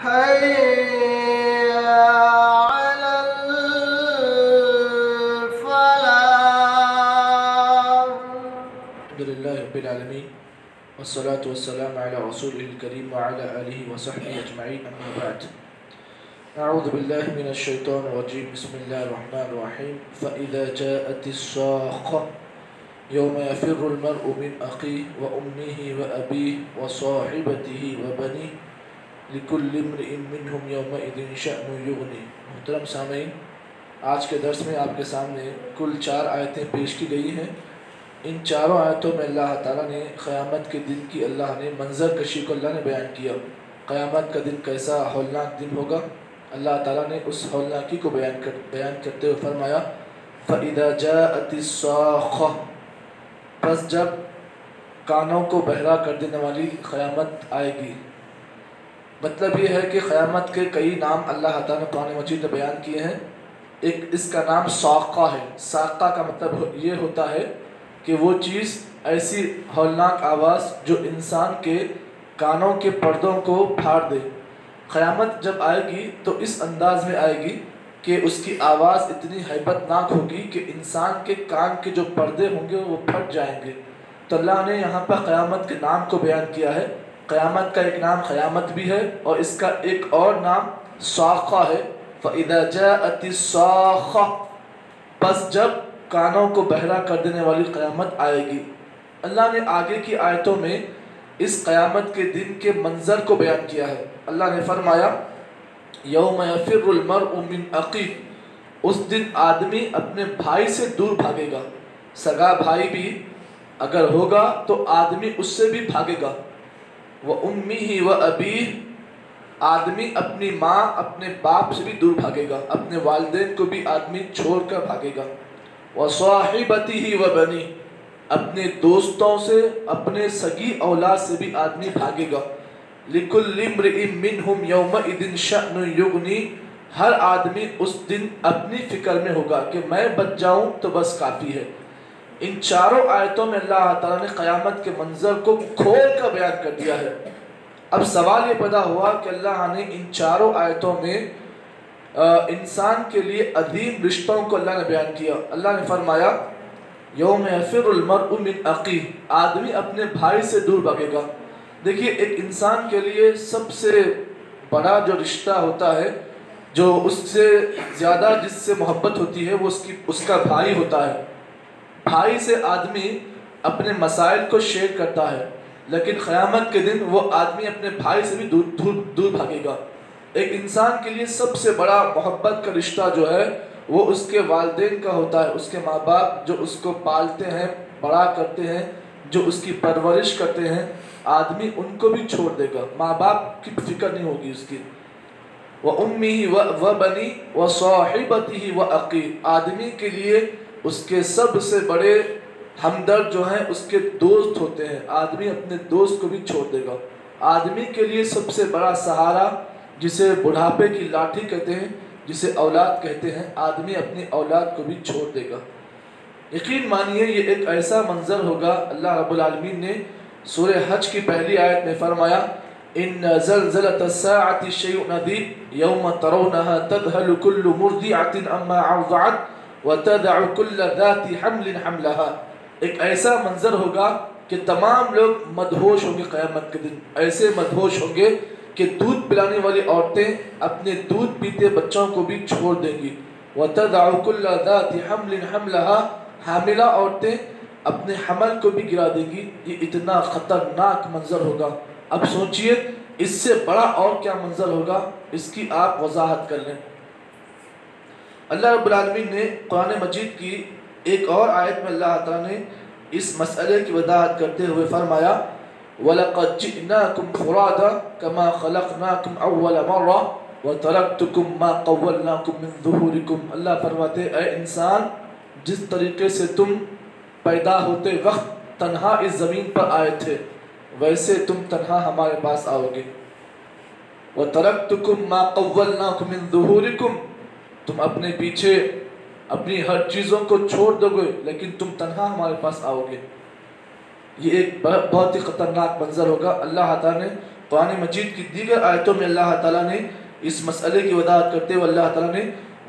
حي على الفلاح. الحمد لله رب العالمين والصلاة والسلام على رسوله الكريم وعلى آله وصحبه أجمعين أما بعد. أعوذ بالله من الشيطان الرجيم. بسم الله الرحمن الرحيم. فإذا جاءت الصاخة يوم يفر المرء من أخيه وأمه وأبيه وصاحبته وبنيه لكل امرئ منهم يومئذ شأن يغني. محترم سامعین، آج کے درس میں آپ کے سامنے کل 4 آیتیں پیش کی گئی ہیں. ان چاروں آیتوں میں اللہ تعالیٰ نے قیامت کے دن کی اللہ نے منظر کشی کو اللہ نے بیان کیا. قیامت کا دن کیسا ہولناک دن ہوگا، اللہ تعالیٰ نے اس ہولناکی کو بیان کرتے ہوئے فرمایا فَإِذَا جَاءَتِ الصَّاخَةُ، پس جب کانوں کو بہرا کر دینے والی قیامت آئے گی. مطلب یہ ہے کہ قیامت کے کئی نام اللہ تعالیٰ نے قرآن مجید میں بیان کیے ہیں. ایک اس کا نام صاقہ ہے. صاقہ کا مطلب یہ ہوتا ہے کہ وہ چیز ایسی ہولناک آواز جو انسان کے کانوں کے پردوں کو پھاڑ دے. قیامت جب آئے گی تو اس انداز میں آئے گی کہ اس کی آواز اتنی ہیبت ناک ہوگی کہ انسان کے کان کے جو پردے ہوں گے وہ پھٹ جائیں گے. تو اللہ نے یہاں پر قیامت کے نام کو بیان کیا ہے. قیامت کا ایک نام قیامت بھی ہے اور اس کا ایک اور نام صاخہ ہے. فَإِذَا جَاءَتِ الصَّاخَةُ، پس جب کانوں کو بہرا کر دینے والی قیامت آئے گی. اللہ نے آگے کی آیتوں میں اس قیامت کے دن کے منظر کو بیان کیا ہے. اللہ نے فرمایا یوم یفر المرء من اخیہ، اس دن آدمی اپنے بھائی سے دور بھاگے گا. سگا بھائی بھی اگر ہوگا تو آدمی اس سے بھی بھاگے گا. وَأُمِّهِ وَأَبِيهِ، آدمی اپنی ماں اپنے باپ سے بھی دور بھاگے گا. اپنے والدین کو بھی آدمی چھوڑ کر بھاگے گا. وَصَاحِبَتِهِ وَبَنِيهِ، اپنے دوستوں سے اپنے سگی اولاد سے بھی آدمی بھاگے گا. لِكُلِّ امْرِئٍ مِّنْهُمْ يَوْمَئِذٍ شَأْنٌ يُغْنِي، ہر آدمی اس دن اپنی فکر میں ہوگا کہ میں بچ جاؤں تو بس کافی ہے. ان چاروں آیتوں میں اللہ تعالیٰ نے قیامت کے منظر کو کھول کر بیان کر دیا ہے. اب سوال یہ پیدا ہوا کہ اللہ نے ان چاروں آیتوں میں انسان کے لیے عظیم رشتوں کو اللہ نے بیان کیا. اللہ نے فرمایا یوم یفر المرء من اخیہ، آدمی اپنے بھائی سے دور بھاگے گا. دیکھیے، ایک انسان کے لیے سب سے بڑا جو رشتہ ہوتا ہے، جو اس سے زیادہ جس سے محبت ہوتی ہے، وہ اس کا بھائی ہوتا ہے. بھائی سے آدمی اپنے مسائل کو شیئر کرتا ہے، لیکن قیامت کے دن وہ آدمی اپنے بھائی سے بھی دور بھاگے گا. ایک انسان کے لیے سب سے بڑا محبت کا رشتہ جو ہے وہ اس کے والدین کا ہوتا ہے. اس کے ماں باپ جو اس کو پالتے ہیں، بڑا کرتے ہیں، جو اس کی پرورش کرتے ہیں، آدمی ان کو بھی چھوڑ دے گا. ماں باپ کی فکر نہیں ہوگی اس کی. وَأُمِّهِ وَبَنِيهِ وَصَاحِبَتِهِ وَأَخِيهِ، آدمی کے لیے اس کے سب سے بڑے ہمدرد جو ہیں اس کے دوست ہوتے ہیں. آدمی اپنے دوست کو بھی چھوڑ دے گا. آدمی کے لیے سب سے بڑا سہارا، جسے بڑھاپے کی لاٹھی کہتے ہیں، جسے اولاد کہتے ہیں، آدمی اپنی اولاد کو بھی چھوڑ دے گا. یقین مانیے یہ ایک ایسا منظر ہوگا. اللہ رب العالمین نے سورہ حج کی پہلی آیت میں فرمایا إِنَّ زَلْزَلَةَ السَّاعَةِ شَيْءٌ عَظِيمٌ يَوْمَ تَرَوْنَهَا تَذْهَلُ كُلُّ مُرْضِعَةٍ عَمَّا أَرْضَعَتْ وَتَدَعُ كُلَّ ذَاتِ حَمْلٍ حَمْلَهَا. ایک ایسا منظر ہوگا کہ تمام لوگ مدہوش ہوں گے. قیامت کے دن ایسے مدہوش ہوں گے کہ دودھ پلانے والی عورتیں اپنے دودھ پیتے بچوں کو بھی چھوڑ دیں گی. وَتَدَعُ كُلَّ ذَاتِ حَمْلٍ حَمْلَهَا، حاملہ عورتیں اپنے حمل کو بھی گرا دیں گی. یہ اتنا خطرناک منظر ہوگا. اب سوچئے اس سے بڑا اور کیا منظر ہوگا، اس کی آپ وضاحت کر لیں. اللہ رب العالمین نے قرآن مجید کی ایک اور آیت میں اللہ تعالیٰ نے اس مسئلے کی وضاحت کرتے ہوئے فرمایا وَلَقَدْ جِئْنَاكُمْ فُرَادًا كَمَا خَلَقْنَاكُمْ أَوَّلَ مَرَّةٍ وَتَرَكْتُكُمْ مَا قَوَّلْنَاكُمْ مِنْ ظُهُورِكُمْ. اللہ فرماتے اے انسان، جس طریقے سے تم پیدا ہوتے وقت تنہا اس زمین پر آئے تھے، ویسے تم تنہا ہمارے پاس آؤ گے. وَتَرَكْتُكُمْ مَا قَوَّلْنَاكُمْ مِنْ ظُهُورِكُمْ، تم اپنے پیچھے اپنی ہر چیزوں کو چھوڑ دو گے لیکن تم تنہا ہمارے پاس آؤ گے. یہ ایک بہت ہی خطرناک منظر ہوگا. اللہ تعالیٰ نے قرآن مجید کی دیگر آیتوں میں اللہ تعالیٰ نے اس مسئلے کی وضاحت کرتے ہوئے اللہ تعالیٰ نے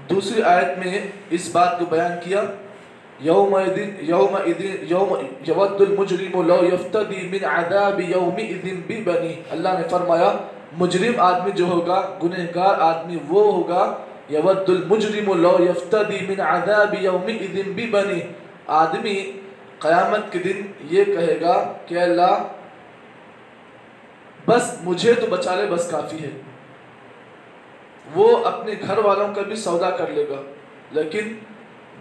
دوسری آیت میں اس بات کو بیان کیا، یوم یود المجرم لو یفتدی من عذاب یومئذ ببنی، اللہ نے فرمایا مجرم آدمی جو ہوگا، گنہگار آدمی وہ ہوگا، یود المجرم لو یفتدی من عذاب یومئذ ببنی، آدمی قیامت کے دن یہ کہے گا کہ اللہ بس مجھے تو بچا لے، بس کافی ہے۔ وہ اپنے گھر والوں کا بھی سودا کر لے گا، لیکن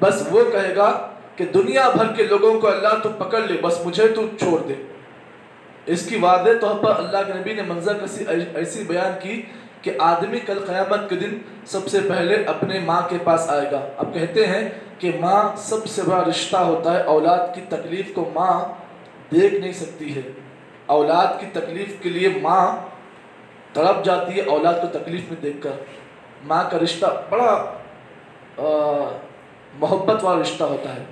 بس وہ کہے گا کہ دنیا بھر کے لوگوں کو اللہ تو پکڑ لے، بس مجھے تو چھوڑ دے۔ اس کی واضح طور پر اللہ کے نبی نے منظر کسی ایسی بیان کی کہ آدمی کل قیامت کے دن سب سے پہلے اپنے ماں کے پاس آئے گا۔ اب کہتے ہیں کہ ماں سب سے بڑا رشتہ ہوتا ہے، اولاد کی تکلیف کو ماں دیکھ نہیں سکتی ہے، اولاد کی تکلیف کے لیے ماں تڑپ جاتی ہے اولاد کو تکلیف میں دیکھ کر۔ ماں کا رشتہ بڑا محبت والا رشتہ ہوتا ہے،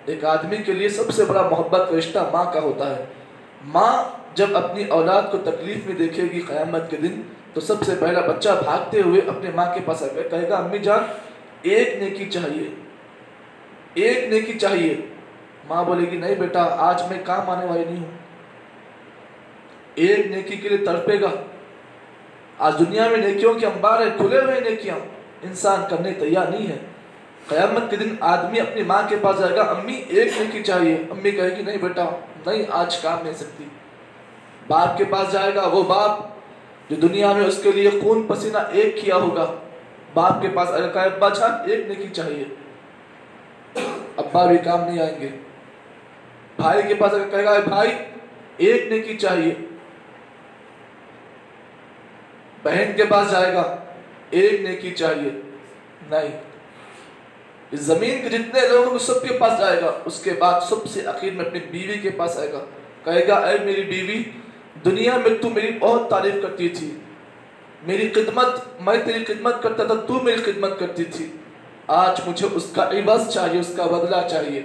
ایک آدمی کے لیے سب سے بڑا محبت کا رشتہ ماں کا ہوتا ہے۔ ماں جب اپنی اولاد کو تکلیف میں دیکھے گی قیامت کے دن تو سب سے پہلا بچہ بھاگتے ہوئے اپنے ماں کے پاس کہے گا امی جان ایک نیکی چاہیے، ایک نیکی چاہیے۔ ماں بولے گی نہیں بیٹا آج میں کام آنے والی نہیں ہوں۔ ایک نیکی کے لیے تڑپے گا۔ آج دنیا میں نیکیوں کے انبار ہے، کھلے ہوئے نیکیاں، انسان کرنے تیار نہیں ہے۔ قیامت کے دن آدمی اپنی ماں کے پاس جائے گا امی ایک نیکی چاہیے، امی کہے گی نہیں بیٹا نہیں آج کام نہیں سکتی۔ باپ کے پاس جائے گا، وہ باپ جو دنیا میں اس کے لیے خون پسینہ ایک کیا ہوگا، باپ کے پاس کہے ابا جان ایک نیکی چاہیے، ابا بھی کام نہیں آئیں گے۔ بھائی کے پاس کہے گا بھائی ایک نیکی چاہیے، بہن کے پاس جائے گا ایک نیکی چاہیے، نہیں۔ اس زمین کے جتنے لوگ ہیں سب کے پاس جائے گا، اس کے بعد سب سے آخر میں اپنی بیوی کے پاس آئے گا، کہے گا اے میری بیوی دنیا میں تو میری بہت تعریف کرتی تھی، میری خدمت میں تیری خدمت کرتا تھا، تو میری خدمت کرتی تھی، آج مجھے اس کا عوض چاہیے، اس کا بدلہ چاہیے۔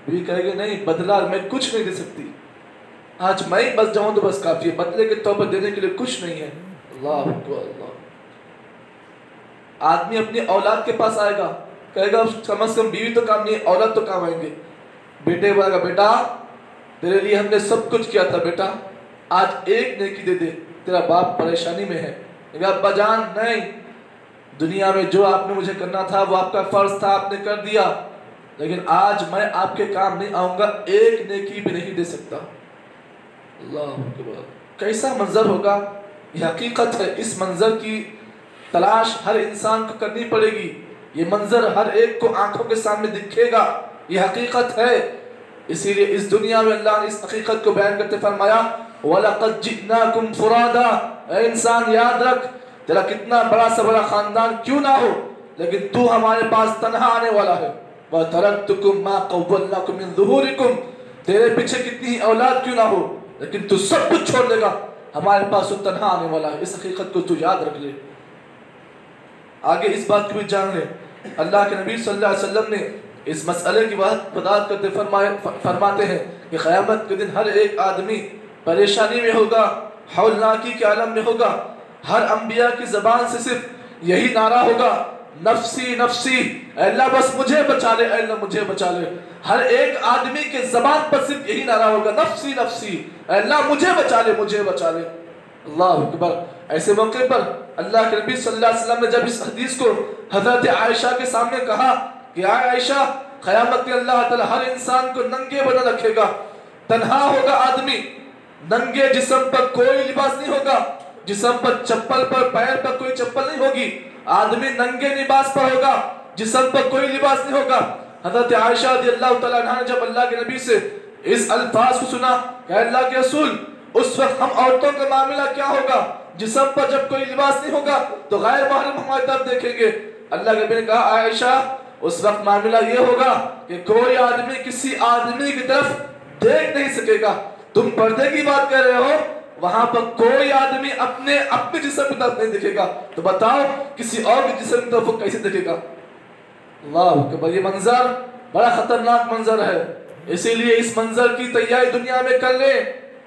بیوی کہے گی نہیں بدلہ میں کچھ نہیں دے سکتی، آج میں ہی بس جاؤں تو بس کافی ہے، بدلے کے طور پر دینے کے لیے کچھ نہیں ہے۔ اللہ اکبر اللہ۔ آدمی اپنی اولاد کے پاس آئے گا، کہے گا کم از کم بیوی تو کام نہیں ہے، اولاد تو کام آئیں گے۔ بیٹے بولے گا بیٹا تیرے لیے ہم نے سب کچھ کیا تھا، بیٹا آج ایک نیکی دے دے، تیرا باپ پریشانی میں ہے۔ کہے گا ابا جان نہیں، دنیا میں جو آپ نے مجھے کرنا تھا وہ آپ کا فرض تھا، آپ نے کر دیا، لیکن آج میں آپ کے کام نہیں آؤں گا، ایک نیکی بھی نہیں دے سکتا۔ اللہ اکبر۔ کیسا منظر ہوگا؟ یہ حقیقت ہے، اس منظر کی تلاش ہر انسان کو کرنی پڑے گی، یہ منظر ہر ایک کو آنکھوں کے سامنے دکھے گا، یہ حقیقت ہے۔ اسی لیے اس دنیا میں اللہ نے اس حقیقت کو بیان کرتے فرمایا وَلَقَدْ جِئْنَاكُمْ فُرَادًا، اے انسان یاد رکھ تیرا کتنا بڑا سے بڑا خاندان کیوں نہ ہو لیکن تو ہمارے پاس تنہا آنے والا ہے۔ وَتَرَكْتُكُمْ مَا قَوَّلْنَاكُمْ مِنْ ظُهُورِكُمْ، تیرے پیچھے کتنی ہی اولاد کیوں نہ ہو لیکن تو سب کچھ چھوڑ لے گا، ہمارے پاس تو تنہا آنے والا ہے۔ اس حقیقت کو تو یاد رکھ لے۔ آگے اس بات کو بھی جان لیں، اللہ کے نبی صلی اللہ علیہ وسلم نے اس مسئلے کی وضاحت کرتے فرماتے ہیں کہ قیامت کے دن ہر ایک آدمی پریشانی میں ہوگا، ہولناکی کے عالم میں ہوگا، ہر انبیاء کی زبان سے صرف یہی نعرہ ہوگا نفسی نفسی، اے اللہ بس مجھے بچا لے، اے اللہ مجھے بچا لے۔ ہر ایک آدمی کے زبان پر صرف یہی نعرہ ہوگا نفسی نفسی، اے اللہ مجھے بچا لے، مجھے بچا لے۔ اللہ اکبر۔ ایسے موقع پر اللہ کے نبی صلی اللہ علیہ وسلم نے جب اس حدیث کو حضرت عائشہ کے سامنے کہا کہ عائشہ قیامت میں اللہ تعالیٰ ہر انسان کو ننگے بنا رکھے گا، تنہا ہوگا آدمی، ننگے جسم پر کوئی لباس نہیں ہوگا، جسم پر چپل پر پیر پر کوئی چپل نہیں ہوگی، آدمی ننگے لباس پر ہوگا، جسم پر کوئی لباس نہیں ہوگا۔ حضرت عائشہ رضی اللہ تعالیٰ عنہ نے جب اللہ کے نبی سے اس الفاظ کو سنا کہ اللہ کے رسول اس وقت ہم عورتوں کا معاملہ کیا ہوگا، جسم پر جب کوئی لباس نہیں ہوگا تو غیر محرم ہماری طرف دیکھیں گے۔ اللہ کے نبی نے کہا عائشہ اس وقت معاملہ یہ ہوگا کہ کوئی آدمی کسی آدمی کی طرف دیکھ نہیں سکے گا۔ تم پردے کی بات کر رہے ہو، وہاں پر کوئی آدمی اپنے جسم کی طرف نہیں دیکھے گا، تو بتاؤ کسی اور کے جسم کی طرف وہ کیسے دیکھے گا؟ اللہ اکبر۔ یہ منظر بڑا خطرناک منظر ہے، اسی لیے اس منظر کی تیاری دنیا میں کر لیں۔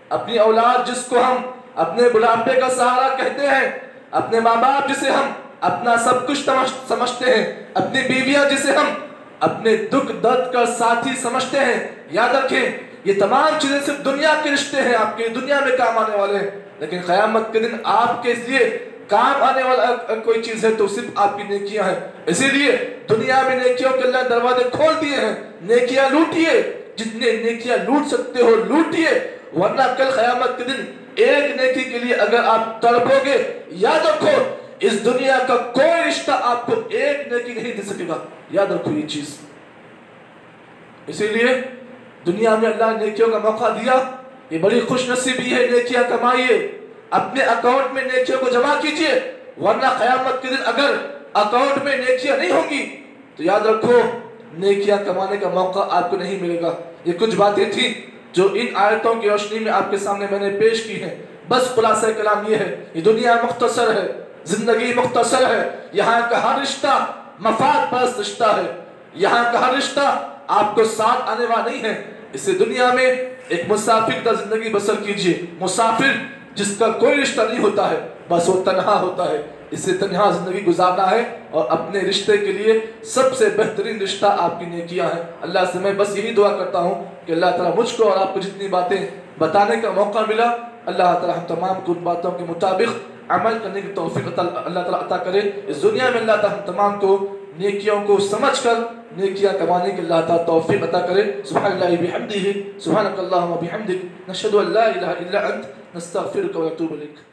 اپنی اولاد جس کو ہم اپنے بڑھاپے کا سہارا کہتے ہیں، اپنے ماں باپ جسے ہم اپنا سب کچھ سمجھتے ہیں، اپنی بیویاں جسے ہم اپنے دکھ درد کا ساتھی سمجھتے ہیں، یاد رکھیں یہ تمام چیزیں صرف دنیا کے رشتے ہیں، آپ کے دنیا میں کام آنے والے ہیں، لیکن قیامت کے دن آپ کے لیے کام آنے والا کوئی چیز ہے تو صرف آپ کی نیکیاں ہیں۔ اسی لیے دنیا میں نیکیوں کے اللہ دروازے کھول دیے ہیں، نیکیاں لوٹیے، جتنے نیکیاں لوٹ سکتے ہو لوٹیے، ورنہ کل قیامت کے دن ایک نیکی کے لیے اگر آپ تڑپو گے، یاد رکھو اس دنیا کا کوئی رشتہ آپ کو ایک نیکی نہیں دے سکے گا، یاد رکھو یہ چیز۔ اسی لیے دنیا میں اللہ نے نیکیوں کا موقع دیا، یہ بڑی خوش نصیبی ہے، نیکیاں کمائیے، اپنے اکاؤنٹ میں نیکیوں کو جمع کیجئے، ورنہ قیامت کے دن اگر اکاؤنٹ میں نیکیاں نہیں ہوں گی تو یاد رکھو نیکیاں کمانے کا موقع آپ کو نہیں ملے گا۔ یہ کچھ باتیں تھیں جو ان آیتوں کی روشنی میں آپ کے سامنے میں نے پیش کی ہیں۔ بس خلاصہ کلام یہ ہے، یہ دنیا مختصر ہے، زندگی مختصر ہے، یہاں کا ہر رشتہ مفاد پرست رشتہ ہے، یہاں کا ہر رشتہ آپ کو ساتھ آنے والا نہیں ہے۔ اس دنیا میں ایک مسافر کا زندگی بسر کیجئے، مسافر جس کا کوئی رشتہ نہیں ہوتا ہے، بس وہ تنہا ہوتا ہے، اس سے تنہا زندگی گزارنا ہے، اور اپنے رشتے کے لیے سب سے بہترین رشتہ آپ کی نیکیاں ہیں۔ اللہ سے میں بس یہی دعا کرتا ہوں کہ اللہ تعالیٰ مجھ کو اور آپ کو جتنی باتیں بتانے کا موقع ملا، اللہ تعالیٰ ہم تمام کو ان باتوں کے مطابق عمل کرنے کی توفیق اللہ تعالیٰ عطا کرے۔ اس دنیا میں اللہ تعالیٰ ہم تمام کو نیکیوں کو سمجھ کر نیکیاں کمانے کی اللہ تعالیٰ توفیق عطا کرے۔ سبحان اللہ بحمدہ، سبحانک اللہم وبحمدک، نشہد ان لا الہ الا انت، نستغفرک ونتوب الیک۔